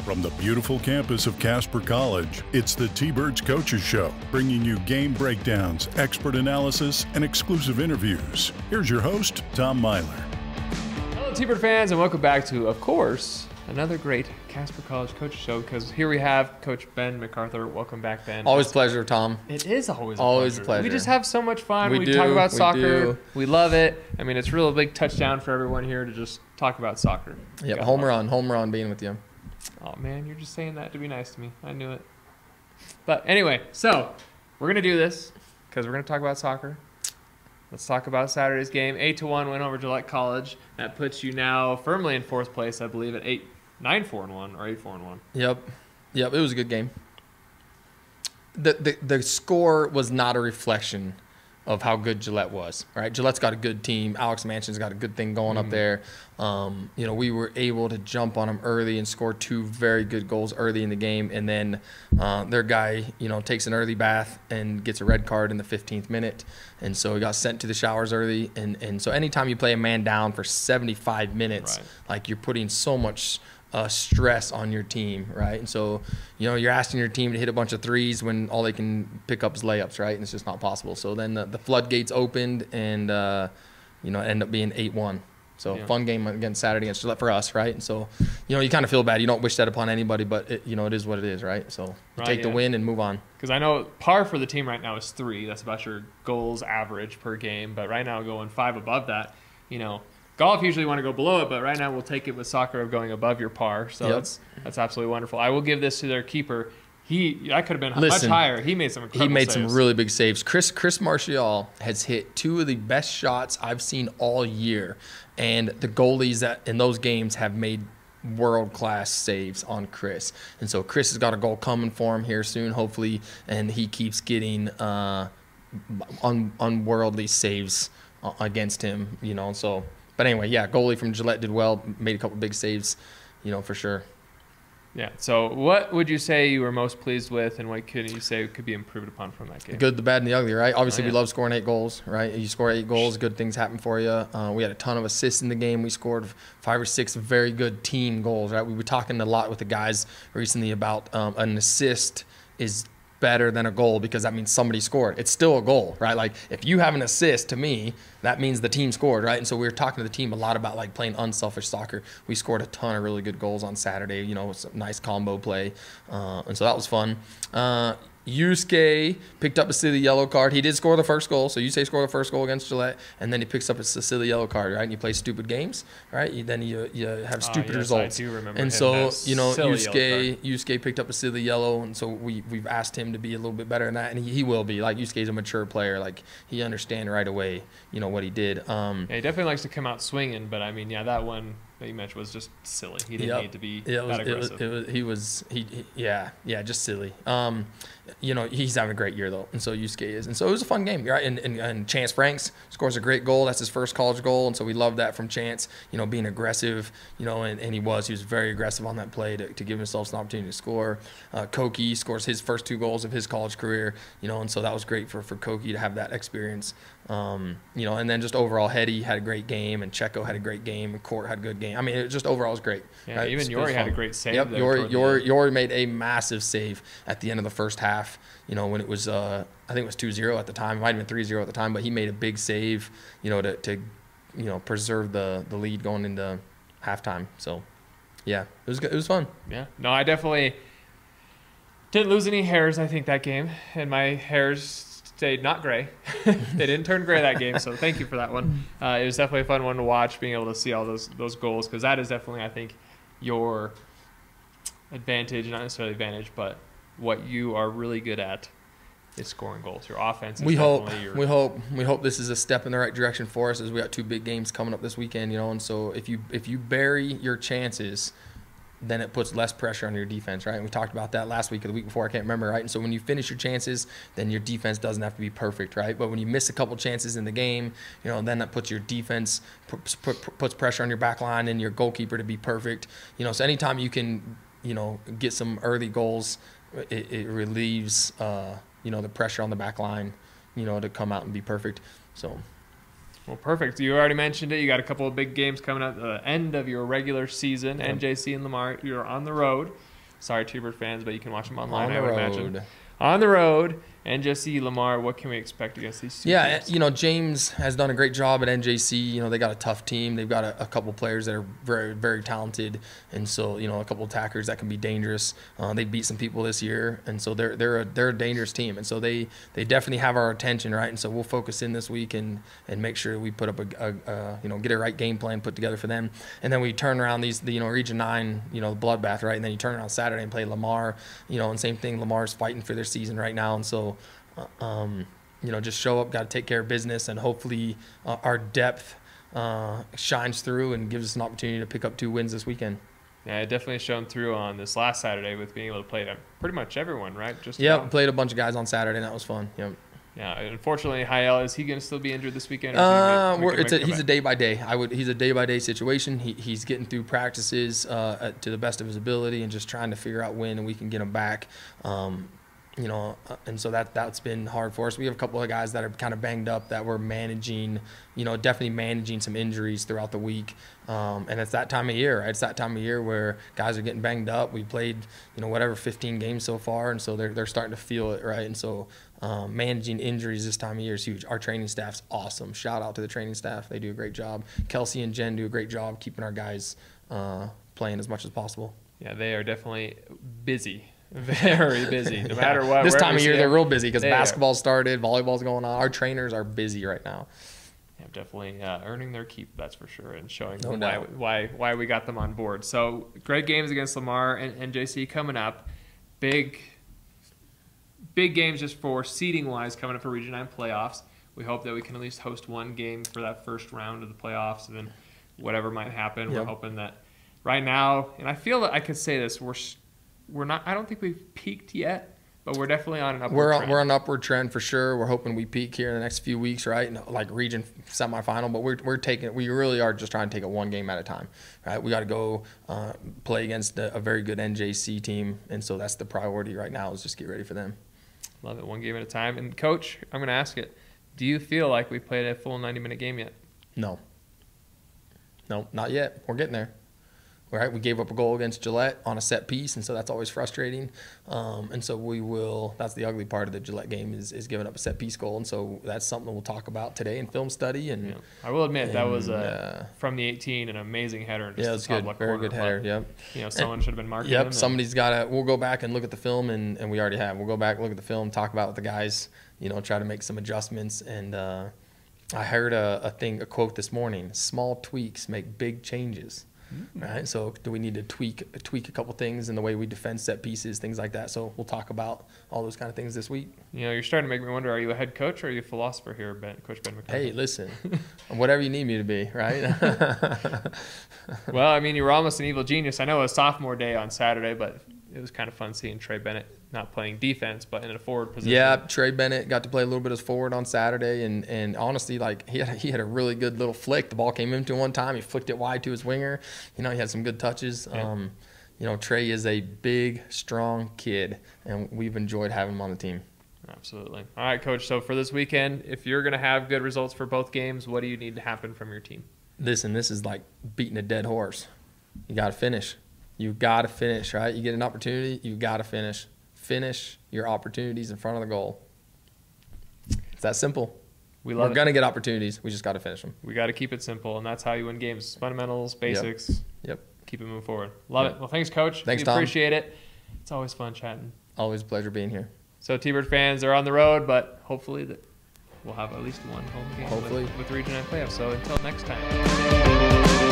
From the beautiful campus of Casper College, it's the T-Birds Coaches Show, bringing you game breakdowns, expert analysis, and exclusive interviews. Here's your host, Tom Myler. Hello, T-Bird fans, and welcome back to, of course, another great Casper College Coaches Show, because here we have Coach Ben MacArthur. Welcome back, Ben. Always a pleasure, Tom. It is always a pleasure. We just have so much fun. We talk about we soccer. do. We love it. I mean, it's really a big touchdown for everyone here to just talk about soccer. Yep, home run being with you. Oh, man, you're just saying that to be nice to me. I knew it. But anyway, so we're going to do this because we're going to talk about soccer. Let's talk about Saturday's game. 8-1 win over Gillette College. That puts you now firmly in fourth place, I believe, at 9-4-1 or 8-4-1. Yep, it was a good game. The score was not a reflection of how good Gillette was, right? Gillette's got a good team. Alex Manchin's got a good thing going up there. We were able to jump on them early and score two very good goals early in the game, and then their guy, takes an early bath and gets a red card in the 15th minute, and so he got sent to the showers early. And so anytime you play a man down for 75 minutes, right, like you're putting so much stress on your team, right? And so, you're asking your team to hit a bunch of threes when all they can pick up is layups, right? And it's just not possible. So then the floodgates opened, and it ended up being 8-1. So fun game against Saturday against Gillette for us, right? And so, you kind of feel bad. You don't wish that upon anybody, but it is what it is, right? So take the win and move on. Because I know par for the team right now is 3. That's about your goals average per game. But right now going 5 above that, golf usually want to go below it, but right now we'll take it with soccer of going above your par. So that's absolutely wonderful. I will give this to their keeper. I could have been much higher. He made some incredible saves. Some really big saves. Chris Martial has hit 2 of the best shots I've seen all year, and the goalies in those games have made world-class saves on Chris. And so Chris has got a goal coming for him here soon, hopefully, and he keeps getting unworldly saves against him, so... But anyway, goalie from Gillette did well, made a couple big saves, for sure. Yeah, so what would you say you were most pleased with, and what could you say could be improved upon from that game? Good, the bad, and the ugly, right? Obviously, we love scoring 8 goals, right? You score 8 goals, good things happen for you. We had a ton of assists in the game. We scored 5 or 6 very good team goals, right? We were talking a lot with the guys recently about an assist is better than a goal because that means somebody scored. It's still a goal, right? Like if you have an assist, to me, that means the team scored, right? And so we were talking to the team a lot about like playing unselfish soccer. We scored a ton of really good goals on Saturday. It was a nice combo play, and so that was fun. Yusuke picked up a silly yellow card. He did score the first goal, so Yusuke scored the first goal against Gillette, and then he picks up a silly yellow card, right? And you play stupid games, right? Then you have stupid results. I do remember and him so Yusuke picked up a silly yellow, and so we've asked him to be a little bit better than that, and he will be. Like Yusuke's a mature player, like he understands right away, what he did. He definitely likes to come out swinging, but I mean, that one that you mentioned was just silly. He didn't need to be that aggressive. Just silly. He's having a great year though, and so Yusuke is, and so it was a fun game, right? And Chance Franks scores a great goal. That's his first college goal, and so we love that from Chance. Being aggressive, and he was very aggressive on that play to give himself an opportunity to score. Koki scores his first 2 goals of his college career, and so that was great for Koki to have that experience. And then just overall, Hetty had a great game, and Checo had a great game, and Court had a good game. I mean, it just overall was great. Yeah, right? Even Yori had a great save. Yep, Yori made a massive save at the end of the first half. When it was, I think it was 2-0 at the time. It might have been 3-0 at the time, but he made a big save, to preserve the lead going into halftime. So, yeah, it was good. It was fun. Yeah. No, I definitely didn't lose any hairs, I think, that game. And my hairs stayed not gray. They didn't turn gray that game, so thank you for that one. It was definitely a fun one to watch, being able to see all those goals, because that is definitely, I think, your advantage, not necessarily advantage, but what you are really good at is scoring goals. Your offense is we hope this is a step in the right direction for us, as we got 2 big games coming up this weekend, and so if you bury your chances, then it puts less pressure on your defense, right? And we talked about that last week or the week before, I can't remember, right? And so when you finish your chances, then your defense doesn't have to be perfect, right? But when you miss a couple chances in the game, then that puts your defense, puts pressure on your back line and your goalkeeper to be perfect. So anytime you can, get some early goals, it relieves, the pressure on the back line, to come out and be perfect. So Well, perfect. You already mentioned it. You got a couple of big games coming up at the end of your regular season. Yep. NJC and Lamar, you're on the road. Sorry, T-Bird fans, but you can watch them online, On the I would road. imagine. On the road. NJC, Lamar, what can we expect against these two teams? Yeah, James has done a great job at NJC. They got a tough team. They've got a couple players that are very, very talented, and so a couple attackers that can be dangerous. They beat some people this year, and so they're a dangerous team, and so they definitely have our attention, right? And so we'll focus in this week and make sure we put up get a right game plan put together for them, and then we turn around these Region 9 the bloodbath, right? And then you turn around Saturday and play Lamar, and same thing. Lamar's fighting for their season right now, and so. Just show up, got to take care of business, and hopefully our depth shines through and gives us an opportunity to pick up 2 wins this weekend. Yeah, it definitely shone through on this last Saturday with being able to play pretty much everyone, right? Played a bunch of guys on Saturday, and that was fun. Yep. Yeah, unfortunately, Hyel, is he going to still be injured this weekend? He's a day-by-day. He's a day-by-day situation. He's getting through practices to the best of his ability and just trying to figure out when we can get him back. And so that's been hard for us. We have a couple of guys that are kind of banged up that we're managing, definitely managing some injuries throughout the week. And it's that time of year, right? It's that time of year where guys are getting banged up. We played, 15 games so far, and so they're starting to feel it, right? And so managing injuries this time of year is huge. Our training staff's awesome. Shout out to the training staff. They do a great job. Kelsey and Jen do a great job keeping our guys playing as much as possible. Yeah, they are definitely busy. Very busy, no matter what. This time of year, they're real busy because basketball started, volleyball's going on. Our trainers are busy right now. Yeah, definitely earning their keep, that's for sure, and showing why we got them on board. So, great games against Lamar and NJC coming up. Big games just for seeding-wise coming up for Region 9 playoffs. We hope that we can at least host one game for that first round of the playoffs, and then whatever might happen, we're hoping that right now, and I feel that I could say this, we're not. I don't think we've peaked yet, but we're definitely on an upward trend. We're on an upward trend for sure. We're hoping we peak here in the next few weeks, right? Like region semifinal, but we really are just trying to take it one game at a time, right? We got to go play against a very good NJC team, and so that's the priority right now is just get ready for them. Love it, one game at a time. And Coach, I'm going to ask it: do you feel like we played a full 90-minute game yet? No, not yet. We're getting there. Right, we gave up a goal against Gillette on a set piece, and so that's always frustrating. And so we will. That's the ugly part of the Gillette game is giving up a set piece goal, and so that's something we'll talk about today in film study. And I will admit that was from the 18 an amazing header. And just it's good, very good header. Yep. Someone should have been marking. Yep, somebody's got to. We'll go back and look at the film, and we already have. We'll go back, look at the film, talk about it with the guys. Try to make some adjustments. And I heard a quote this morning: "Small tweaks make big changes." Right, so do we need to tweak a couple things in the way we defend set pieces, things like that? So we'll talk about all those kind of things this week. You're starting to make me wonder: are you a head coach or are you a philosopher here, Coach Ben McCarthy? Hey, listen, whatever you need me to be, right? Well, I mean, you were almost an evil genius. I know it was sophomore day on Saturday, but it was kind of fun seeing Trey Bennett not playing defense, but in a forward position. Yeah, Trey Bennett got to play a little bit as forward on Saturday, and honestly, like he had a really good little flick. The ball came into one time, he flicked it wide to his winger. He had some good touches. Yeah. Trey is a big, strong kid, and we've enjoyed having him on the team. Absolutely. All right, Coach. So for this weekend, if you're going to have good results for both games, what do you need to happen from your team? Listen, this is like beating a dead horse. You got to finish. You got to finish, right? You get an opportunity, you got to finish. Finish your opportunities in front of the goal. It's that simple. We're going to get opportunities. We just got to finish them. We got to keep it simple, and that's how you win games. Fundamentals, basics. Yep. Keep it moving forward. Love it. Well, thanks, Coach. Thanks, we Tom. Appreciate it. It's always fun chatting. Always a pleasure being here. So T-Bird fans are on the road, but hopefully we'll have at least one home game with Region 9 playoffs. So until next time.